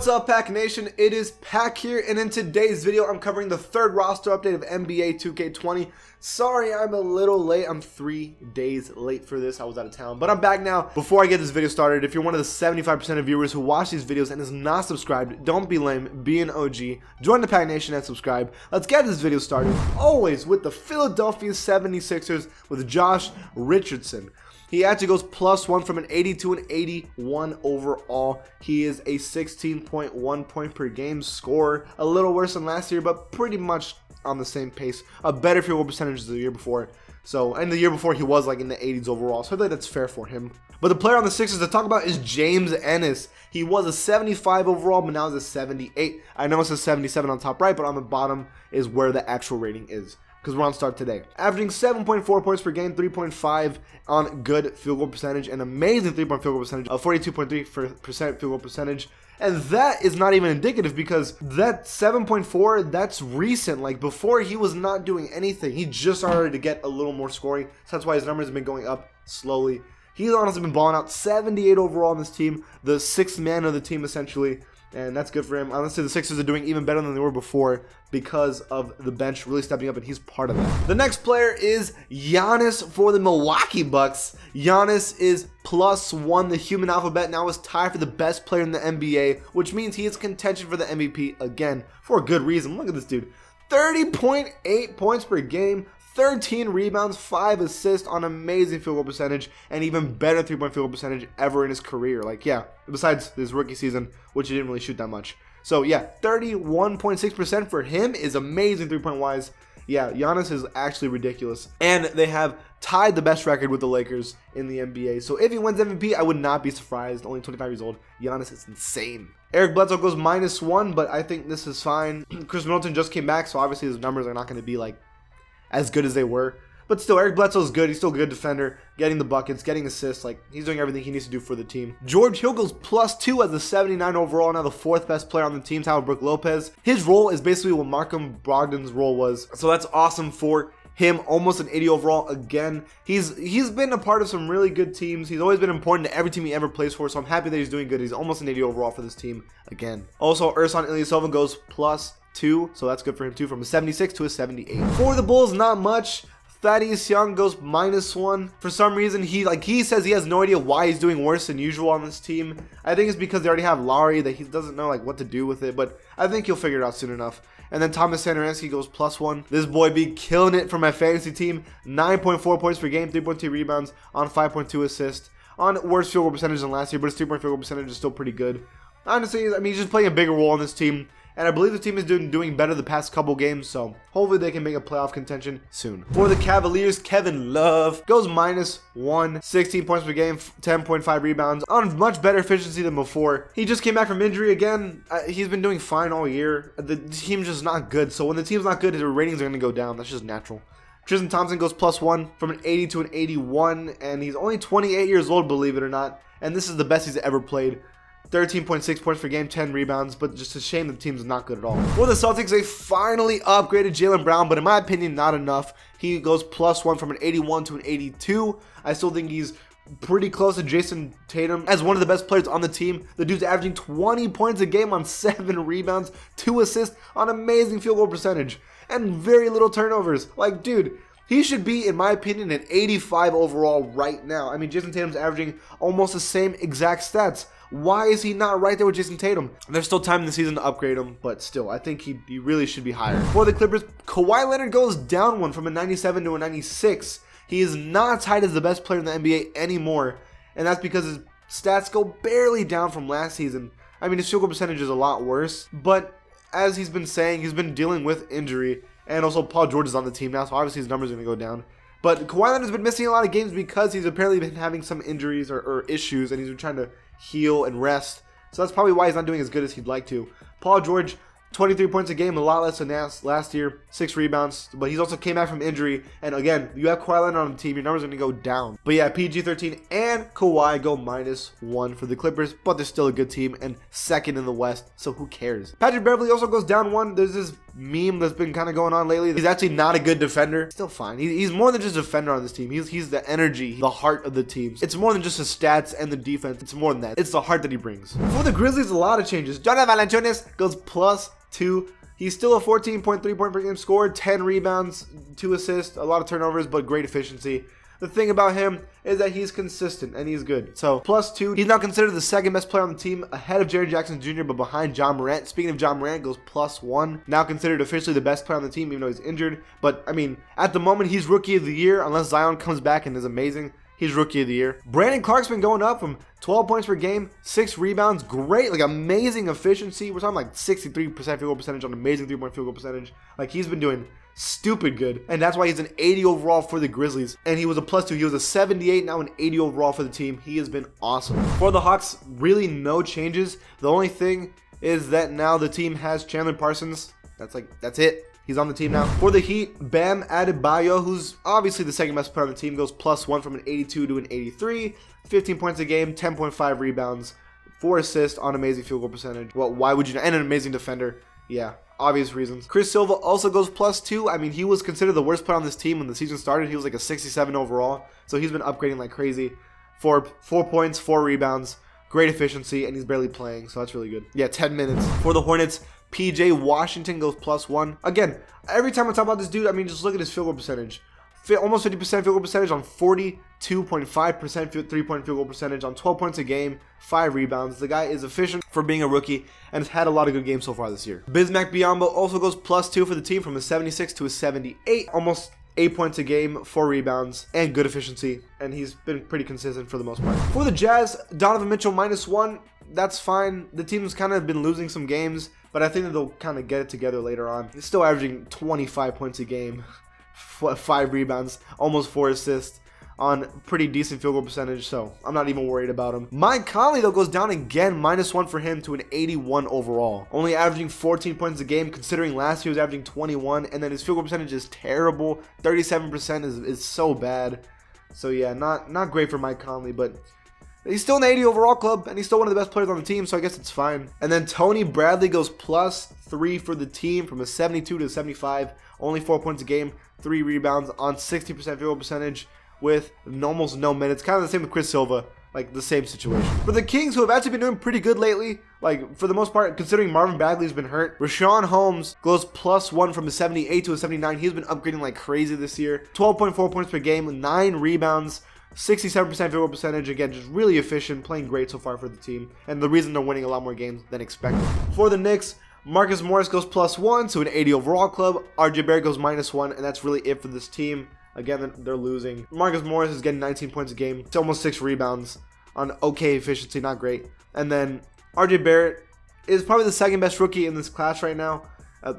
What's up, Pack Nation? It is Pack here, and in today's video, I'm covering the third roster update of NBA 2K20. Sorry, I'm a little late. I'm 3 days late for this. I was out of town, but I'm back now. Before I get this video started, if you're one of the 75% of viewers who watch these videos and is not subscribed, don't be lame, be an OG. Join the Pack Nation and subscribe. Let's get this video started. Always with the Philadelphia 76ers with Josh Richardson. He actually goes +1 from an 82 and 81 overall. He is a 16.1 point per game scorer. A little worse than last year, but pretty much on the same pace. A better field goal percentage than the year before. And the year before he was like in the 80s overall. So I think that's fair for him. But the player on the Sixers to talk about is James Ennis. He was a 75 overall, but now he's a 78. I know it says 77 on top right, but on the bottom is where the actual rating is, because we're on start today. Averaging 7.4 points per game, 3.5 on good field goal percentage, an amazing 3-point field goal percentage of 42.3% field goal percentage. And that is not even indicative, because that 7.4, that's recent. Like, before, he was not doing anything. He just started to get a little more scoring. So that's why his numbers have been going up slowly. He's honestly been balling out. 78 overall on this team, the sixth man of the team essentially. And that's good for him. Honestly, the Sixers are doing even better than they were before because of the bench really stepping up, and he's part of that. The next player is Giannis for the Milwaukee Bucks. Giannis is +1. The human alphabet now is tied for the best player in the NBA, which means he is contention for the MVP again, for a good reason. Look at this dude. 30.8 points per game, 13 rebounds, 5 assists on amazing field goal percentage, and even better 3-point field goal percentage ever in his career. Like, yeah, besides his rookie season, which he didn't really shoot that much. So, yeah, 31.6% for him is amazing 3-point wise. Yeah, Giannis is actually ridiculous. And they have tied the best record with the Lakers in the NBA. So if he wins MVP, I would not be surprised. Only 25 years old. Giannis is insane. Eric Bledsoe goes -1, but I think this is fine. Chris Middleton just came back, so obviously his numbers are not going to be like as good as they were. But still, Eric Bledsoe is good. He's still a good defender, getting the buckets, getting assists. Like, he's doing everything he needs to do for the team. George Hill goes +2 as a 79 overall, now the 4th best player on the team, tied with Brook Lopez. His role is basically what Malcolm Brogdon's role was. So that's awesome for him. Almost an 80 overall again. He's been a part of some really good teams. He's always been important to every team he ever plays for, so I'm happy that he's doing good. He's almost an 80 overall for this team again. Also, Ersan Ilyasova goes +2, so that's good for him too, from a 76 to a 78. For the Bulls, not much. Thaddeus Young goes -1. For some reason, he says he has no idea why he's doing worse than usual on this team. I think it's because they already have Lowry, that he doesn't know like what to do with it, but I think he'll figure it out soon enough. And then Thomas Satoransky goes +1. This boy be killing it for my fantasy team. 9.4 points per game, 3.2 rebounds on 5.2 assists. On worse field goal percentage than last year, but his 3-point field goal percentage is still pretty good. Honestly, I mean, he's just playing a bigger role on this team. And I believe the team is doing better the past couple games, so hopefully they can make a playoff contention soon. For the Cavaliers, Kevin Love goes -1, 16 points per game, 10.5 rebounds, on much better efficiency than before. He just came back from injury again. He's been doing fine all year. The team's just not good, so when the team's not good, his ratings are going to go down. That's just natural. Tristan Thompson goes +1 from an 80 to an 81, and he's only 28 years old, believe it or not, and this is the best he's ever played. 13.6 points per game, 10 rebounds, but just a shame the team's not good at all. For the Celtics, they finally upgraded Jalen Brown, but in my opinion, not enough. He goes +1 from an 81 to an 82. I still think he's pretty close to Jason Tatum as one of the best players on the team. The dude's averaging 20 points a game on 7 rebounds, 2 assists on amazing field goal percentage, and very little turnovers. Like, dude, he should be, in my opinion, an 85 overall right now. I mean, Jason Tatum's averaging almost the same exact stats. Why is he not right there with Jason Tatum? There's still time in the season to upgrade him, but still, I think he really should be higher. For the Clippers, Kawhi Leonard goes -1 from a 97 to a 96. He is not tied as the best player in the NBA anymore, and that's because his stats go barely down from last season. I mean, his field goal percentage is a lot worse, but as he's been saying, he's been dealing with injury, and also Paul George is on the team now, so obviously his numbers are going to go down. But Kawhi Leonard's been missing a lot of games because he's apparently been having some injuries or issues, and he's been trying to heal and rest. So that's probably why he's not doing as good as he'd like to. Paul George, 23 points a game, a lot less than last year, 6 rebounds, but he's also came back from injury, and again, you have Kawhi Leonard on the team, your numbers are going to go down. But yeah, PG-13 and Kawhi go -1 for the Clippers, but they're still a good team, and second in the West, so who cares? Patrick Beverley also goes down 1. There's this meme that's been kind of going on lately. He's actually not a good defender. Still fine. He's more than just a defender on this team. He's the energy, the heart of the team. It's more than just his stats and the defense. It's more than that. It's the heart that he brings. For the Grizzlies, a lot of changes. Jonathan Valanciunas goes +2. He's still a 14.3 point per game scorer, 10 rebounds, 2 assists, a lot of turnovers, but great efficiency. The thing about him is that he's consistent and he's good. So +2. He's now considered the second best player on the team, ahead of Jaren Jackson Jr., but behind John Morant. Speaking of John Morant, goes +1. Now considered officially the best player on the team, even though he's injured. But I mean, at the moment, he's rookie of the year, unless Zion comes back and is amazing. He's rookie of the year. Brandon Clark's been going up from 12 points per game, 6 rebounds, great, like amazing efficiency. We're talking like 63% field goal percentage on amazing 3-point field goal percentage. Like he's been doing stupid good, and that's why he's an 80 overall for the Grizzlies. And he was a +2. He was a 78, now an 80 overall for the team. He has been awesome. For the Hawks, really no changes. The only thing is that now the team has Chandler Parsons. That's it. He's on the team now. For the Heat, Bam Adebayo, who's obviously the second best player on the team, goes +1 from an 82 to an 83. 15 points a game, 10.5 rebounds, 4 assists on amazing field goal percentage. Well, why would you not? And an amazing defender. Yeah, obvious reasons. Chris Silva also goes +2. I mean, he was considered the worst player on this team when the season started. He was like a 67 overall. So he's been upgrading like crazy. 4 points, 4 rebounds, great efficiency, and he's barely playing. So that's really good. Yeah, 10 minutes. For the Hornets, PJ Washington goes +1. Again, every time I talk about this dude, I mean, just look at his field goal percentage. Almost 50% field goal percentage on 42.5% 3-point field goal percentage on 12 points a game, 5 rebounds. The guy is efficient for being a rookie and has had a lot of good games so far this year. Bismack Biyombo also goes +2 for the team from a 76 to a 78. Almost 8 points a game, 4 rebounds, and good efficiency. And he's been pretty consistent for the most part. For the Jazz, Donovan Mitchell -1. That's fine. The team's kind of been losing some games, but I think that they'll kind of get it together later on. He's still averaging 25 points a game, 5 rebounds, almost 4 assists on pretty decent field goal percentage, so I'm not even worried about him. Mike Conley, though, goes down again, -1 for him to an 81 overall. Only averaging 14 points a game, considering last year he was averaging 21, and then his field goal percentage is terrible. 37% is so bad. So yeah, not great for Mike Conley, but he's still in the 80 overall club, and he's still one of the best players on the team, so I guess it's fine. And then Tony Bradley goes +3 for the team from a 72 to a 75. Only 4 points a game, 3 rebounds on 60% field goal percentage with almost no minutes. Kind of the same with Chris Silva, like the same situation. For the Kings, who have actually been doing pretty good lately, like for the most part, considering Marvin Bagley's been hurt, Rashawn Holmes goes +1 from a 78 to a 79. He's been upgrading like crazy this year. 12.4 points per game, 9 rebounds, 67% field goal percentage. Again, just really efficient, playing great so far for the team, and the reason they're winning a lot more games than expected. For the Knicks, Marcus Morris goes +1 to an 80 overall club. RJ Barrett goes -1, and that's really it for this team. Again, they're losing. Marcus Morris is getting 19 points a game. It's almost 6 rebounds on okay efficiency, not great. And then RJ Barrett is probably the second best rookie in this class right now,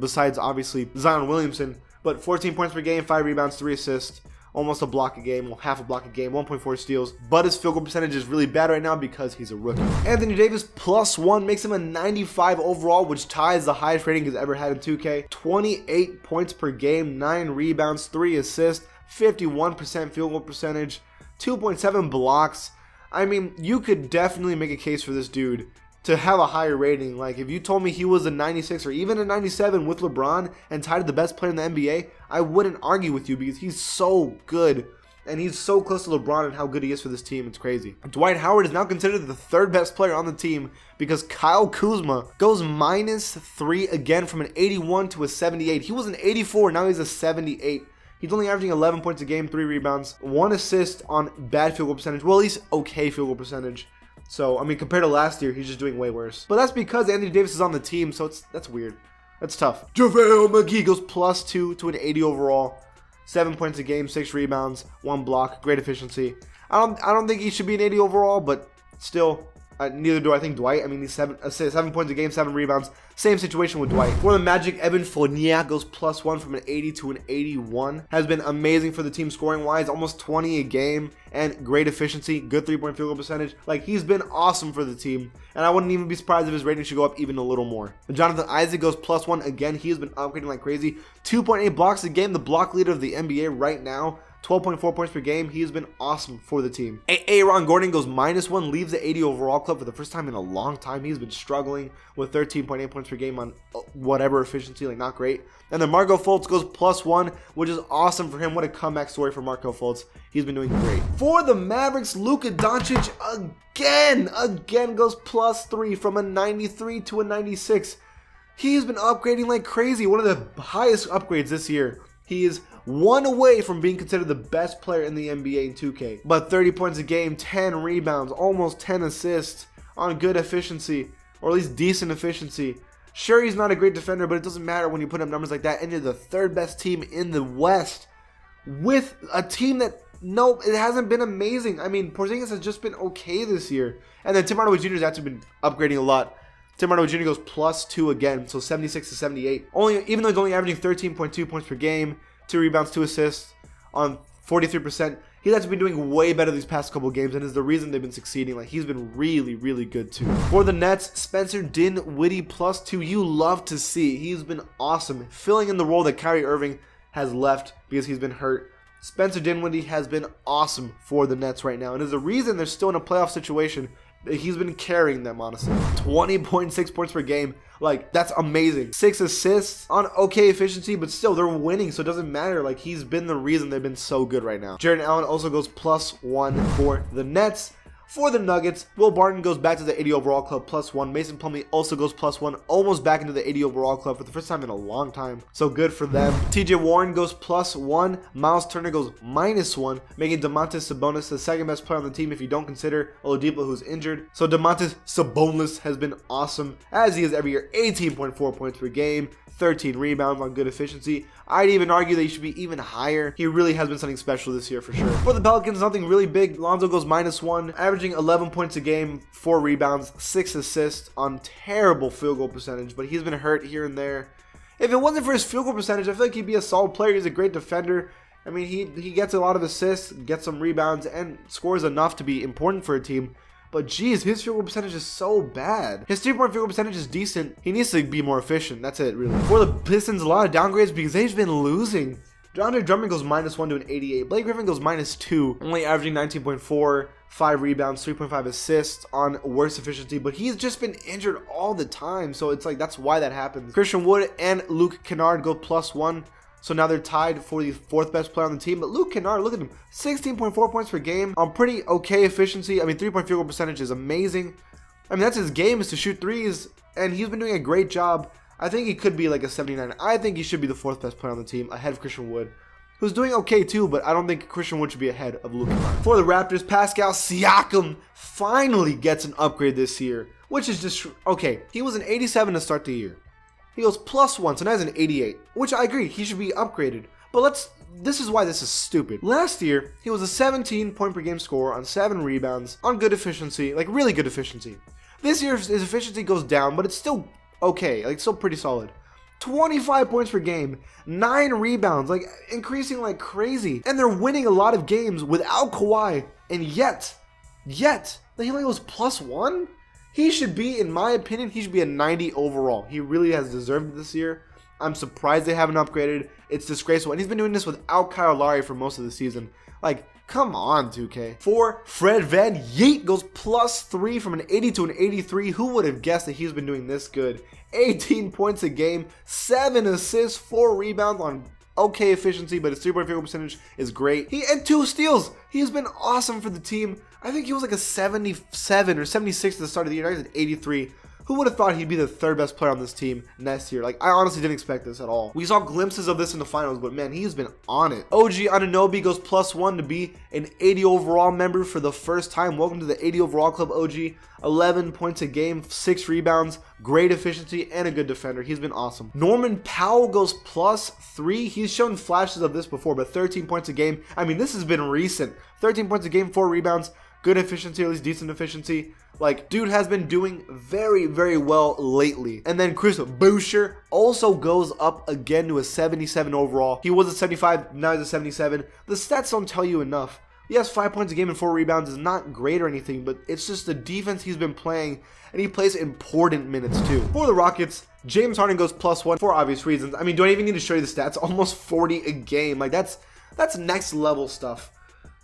besides obviously Zion Williamson. But 14 points per game, 5 rebounds, 3 assists. Almost a block a game, well, half a block a game, 1.4 steals. But his field goal percentage is really bad right now because he's a rookie. Anthony Davis +1 makes him a 95 overall, which ties the highest rating he's ever had in 2K. 28 points per game, 9 rebounds, 3 assists, 51% field goal percentage, 2.7 blocks. I mean, you could definitely make a case for this dude to have a higher rating. Like, if you told me he was a 96 or even a 97 with LeBron and tied to the best player in the NBA, I wouldn't argue with you because he's so good. And he's so close to LeBron and how good he is for this team. It's crazy. Dwight Howard is now considered the 3rd best player on the team because Kyle Kuzma goes -3 again from an 81 to a 78. He was an 84, now he's a 78. He's only averaging 11 points a game, 3 rebounds, 1 assist on bad field goal percentage. Well, at least okay field goal percentage. So, I mean, compared to last year, he's just doing way worse. But that's because Anthony Davis is on the team, so that's weird. That's tough. JaVale McGee goes +2 to an 80 overall. 7 points a game, 6 rebounds, 1 block, great efficiency. I don't think he should be an 80 overall, but still, neither do I think Dwight. I mean, he's 7 points a game, 7 rebounds. Same situation with Dwight. For the Magic, Evan Fournier goes +1 from an 80 to an 81. Has been amazing for the team scoring wise, almost 20 a game and great efficiency, good 3-point field goal percentage. Like, he's been awesome for the team, and I wouldn't even be surprised if his rating should go up even a little more. Jonathan Isaac goes +1 again. He has been upgrading like crazy. 2.8 blocks a game, the block leader of the NBA right now. 12.4 points per game. He's been awesome for the team. Aaron Gordon goes -1, leaves the 80 overall club for the first time in a long time. He's been struggling with 13.8 points per game on whatever efficiency, like not great. And then Marco Fultz goes +1, which is awesome for him. What a comeback story for Marco Fultz. He's been doing great. For the Mavericks, Luka Doncic again goes +3 from a 93 to a 96. He's been upgrading like crazy. One of the highest upgrades this year. He is 1 away from being considered the best player in the NBA in 2K. But 30 points a game, 10 rebounds, almost 10 assists on good efficiency, or at least decent efficiency. Sure, he's not a great defender, but it doesn't matter when you put up numbers like that, and you're the 3rd best team in the West with a team that, no, it hasn't been amazing. I mean, Porzingis has just been okay this year. And then Tim Hardaway Jr. has actually been upgrading a lot. Tim Hardaway Jr. goes +2 again, so 76 to 78. Even though he's only averaging 13.2 points per game, 2 rebounds, 2 assists on 43%, he's actually been doing way better these past couple games, and is the reason they've been succeeding. Like, he's been really, really good too. For the Nets, Spencer Dinwiddie +2. You love to see. He's been awesome, filling in the role that Kyrie Irving has left because he's been hurt. Spencer Dinwiddie has been awesome for the Nets right now, and is the reason they're still in a playoff situation. He's been carrying them, honestly. 20.6 points per game. Like, that's amazing. 6 assists on okay efficiency, but still, they're winning, so it doesn't matter. Like, he's been the reason they've been so good right now. Jarrett Allen also goes +1 for the Nets. For the Nuggets, Will Barton goes back to the 80 overall club +1. Mason Plumlee also goes +1, almost back into the 80 overall club for the first time in a long time. So good for them. TJ Warren goes +1. Miles Turner goes -1, making Domantas Sabonis the 2nd best player on the team if you don't consider Oladipo, who's injured. So Domantas Sabonis has been awesome, as he is every year. 18.4 points per game, 13 rebounds on good efficiency. I'd even argue that he should be even higher. He really has been something special this year for sure. For the Pelicans, nothing really big. Lonzo goes -1, averaging 11 points a game, 4 rebounds, 6 assists on terrible field goal percentage, but he's been hurt here and there. If it wasn't for his field goal percentage, I feel like he'd be a solid player. He's a great defender. I mean, he gets a lot of assists, gets some rebounds, and scores enough to be important for a team. But geez, his field goal percentage is so bad. His 3-point field goal percentage is decent. He needs to be more efficient. That's it, really. For the Pistons, a lot of downgrades because they've been losing. DeAndre Drummond goes -1 to an 88. Blake Griffin goes -2, only averaging 19.4, 5 rebounds, 3.5 assists on worse efficiency. But he's just been injured all the time, so it's like that's why that happens. Christian Wood and Luke Kennard go +1. So now they're tied for the 4th best player on the team. But Luke Kennard, look at him, 16.4 points per game on pretty okay efficiency. I mean, 3-point field goal percentage is amazing. I mean, that's his game, is to shoot threes, and he's been doing a great job. I think he could be like a 79. I think he should be the 4th best player on the team, ahead of Christian Wood, who's doing okay too, but I don't think Christian Wood should be ahead of Luke Kennard. For the Raptors, Pascal Siakam finally gets an upgrade this year, which is just, okay, he was an 87 to start the year. He goes +1, so now he's an 88, which I agree, he should be upgraded. But this is why this is stupid. Last year, he was a 17-point per game scorer on 7 rebounds, on good efficiency, like really good efficiency. This year, his efficiency goes down, but it's still okay, like still pretty solid. 25 points per game, 9 rebounds, like increasing like crazy. And they're winning a lot of games without Kawhi, and yet, he only goes +1? He should be, in my opinion, he should be a 90 overall. He really has deserved it this year. I'm surprised they haven't upgraded. It's disgraceful. And he's been doing this without Kyle Lowry for most of the season. Like, come on, 2K. For Fred VanVleet goes +3 from an 80 to an 83. Who would have guessed that he's been doing this good? 18 points a game, 7 assists, 4 rebounds on okay efficiency, but his 3-point field goal percentage is great. He had 2 steals. He's been awesome for the team. I think he was like a 77 or 76 at the start of the year. Now he's at 83. Who would have thought he'd be the 3rd best player on this team next year? Like, I honestly didn't expect this at all. We saw glimpses of this in the finals, but man, he's been on it. OG Anunoby goes +1 to be an 80 overall member for the first time. Welcome to the 80 overall club, OG. 11 points a game, 6 rebounds, great efficiency, and a good defender. He's been awesome. Norman Powell goes +3. He's shown flashes of this before, but 13 points a game. I mean, this has been recent. 13 points a game, 4 rebounds, good efficiency, at least decent efficiency. Like, dude has been doing very, very well lately. And then Chris Boucher also goes up again to a 77 overall. He was a 75, now he's a 77. The stats don't tell you enough. Yes, 5 points a game and 4 rebounds is not great or anything, but it's just the defense he's been playing, and he plays important minutes too. For the Rockets, James Harden goes +1 for obvious reasons. I mean, do I even need to show you the stats? Almost 40 a game. Like, that's That's next level stuff.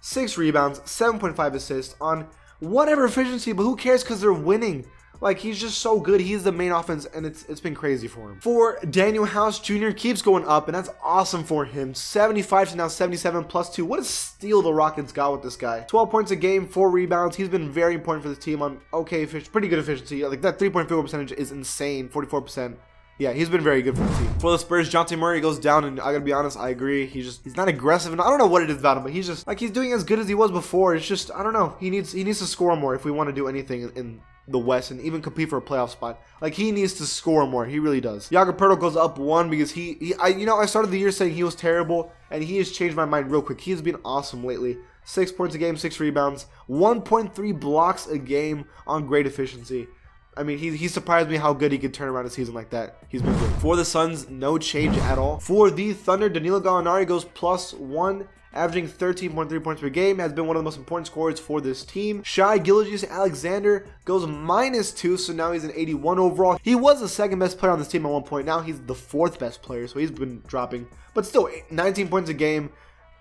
6 rebounds, 7.5 assists on whatever efficiency, but who cares because they're winning. Like, he's just so good. He's the main offense, and it's been crazy for him. For Daniel House Jr. keeps going up, and that's awesome for him. 75 to now 77 plus 2. What a steal the Rockets got with this guy. 12 points a game, 4 rebounds. He's been very important for this team on pretty good efficiency. Like, that 3-point field goal percentage is insane, 44%. Yeah, he's been very good for the team. For the Spurs, Dejounte Murray goes down, and I gotta be honest, I agree. He's not aggressive, and I don't know what it is about him, but he's just like, he's doing as good as he was before. It's just, I don't know. He needs to score more if we want to do anything in the West and even compete for a playoff spot. Like, he needs to score more. He really does. Jakob goes up 1 because I started the year saying he was terrible, and he has changed my mind real quick. He's been awesome lately. 6 points a game, 6 rebounds, 1.3 blocks a game on great efficiency. I mean, he surprised me how good he could turn around a season like that. He's been good. For the Suns, no change at all. For the Thunder, Danilo Gallinari goes +1, averaging 13.3 points per game, has been one of the most important scorers for this team. Shai Gilgeous-Alexander goes -2, so now he's an 81 overall. He was the second best player on this team at one point. Now he's the 4th best player, so he's been dropping. But still, 19 points a game,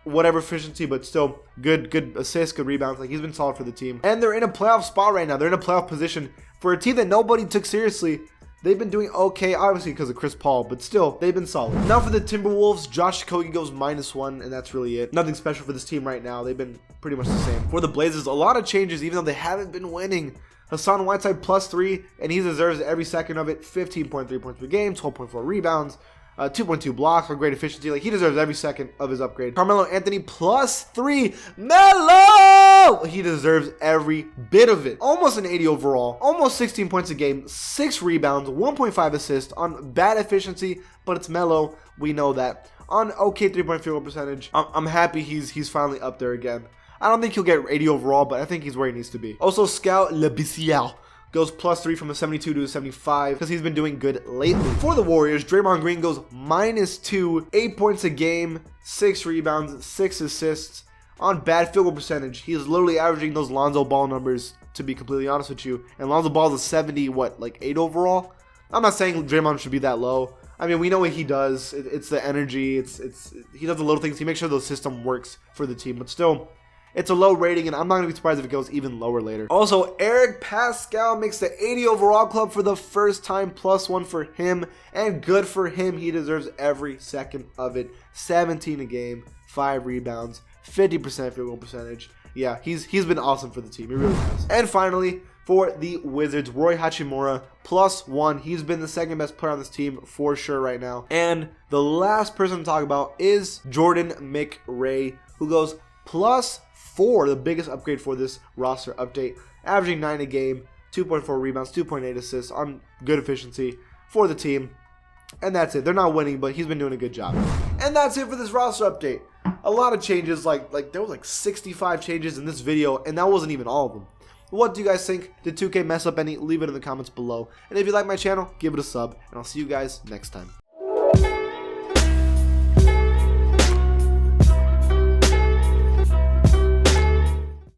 whatever efficiency, but still good assists, good rebounds. Like, he's been solid for the team. And they're in a playoff spot right now. They're in a playoff position. For a team that nobody took seriously, they've been doing okay, obviously because of Chris Paul, but still, they've been solid. Now for the Timberwolves, Josh Okogie goes -1, and that's really it. Nothing special for this team right now. They've been pretty much the same. For the Blazers, a lot of changes, even though they haven't been winning. Hassan Whiteside +3, and he deserves every second of it. 15.3 points per game, 12.4 rebounds. 2.2 blocks for great efficiency. Like, he deserves every second of his upgrade. Carmelo Anthony +3. Melo! He deserves every bit of it. Almost an 80 overall. Almost 16 points a game. 6 rebounds. 1.5 assists on bad efficiency, but it's Melo. We know that. On okay 3-point field goal percentage. I'm happy he's finally up there again. I don't think he'll get 80 overall, but I think he's where he needs to be. Also, Scout Labissière goes +3 from a 72 to a 75 because he's been doing good lately. For the Warriors, Draymond Green goes -2, 8 points a game, 6 rebounds, 6 assists on bad field goal percentage. He is literally averaging those Lonzo Ball numbers, to be completely honest with you. And Lonzo Ball is a 70, like 8 overall? I'm not saying Draymond should be that low. I mean, we know what he does. It's the energy. He does the little things. He makes sure the system works for the team, but still, it's a low rating, and I'm not going to be surprised if it goes even lower later. Also, Eric Pascal makes the 80 overall club for the first time, +1 for him, and good for him. He deserves every second of it. 17 a game, 5 rebounds, 50% field goal percentage. Yeah, he's been awesome for the team. He really has. And finally, for the Wizards, Roy Hachimura, +1. He's been the second best player on this team for sure right now. And the last person to talk about is Jordan McRae, who goes +4, the biggest upgrade for this roster update, averaging 9 a game, 2.4 rebounds, 2.8 assists on good efficiency for the team. And that's it. They're not winning, but he's been doing a good job. And that's it for this roster update. A lot of changes, like there was like 65 changes in this video, and that wasn't even all of them. What do you guys think? Did 2K mess up any? Leave it in the comments below. And if you like my channel, give it a sub, and I'll see you guys next time.